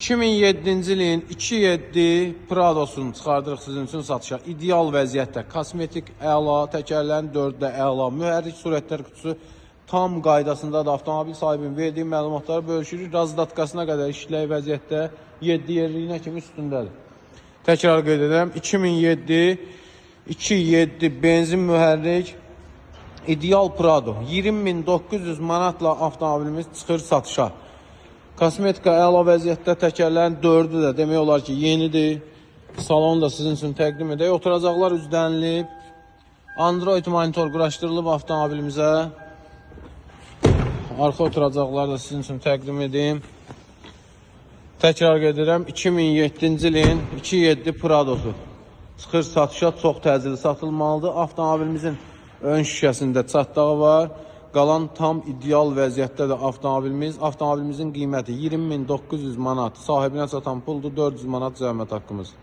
2007-ci ilin 2.7 Pradosunu çıxardırıq sizin üçün satışa. İdeal vəziyyətdə, kosmetik əla, təkərlərin 4-də əla, mühərrik sürətlər kutusu tam qaydasında da avtomobil sahibinin verdiyi məlumatları bölüşürük. Razdatkasına qədər işlək vəziyyətdə 7 yerliyinə kimi üstündədir. Təkrar qeyd edirəm, 2007 2.7 benzin mühərrik İdeal Prado 20.900 manatla avtomobilimiz çıxır satışa. Kosmetika əla vəziyyətdə, təkərlərin 4-ü də demək olar ki yenidir. Salonu da sizin üçün təqdim edək. Oturacaqlar üzdənilib. Android monitor quraşdırılıb avtomobilimizə. Arxa oturacaqları da sizin üçün təqdim edeyim. Təkrar edirəm, 2007-ci ilin 2.7 Pradosu çıxır satışa, çox təcili satılmalıdır. Avtomobilimizin ön şüşəsində çatdağı var. Qalan tam ideal vəziyyətdədir avtomobilimiz. Avtomobilimizin qiyməti 20.900 manat. Sahibinə çatan puldur, 400 manat zəhmət haqqımız.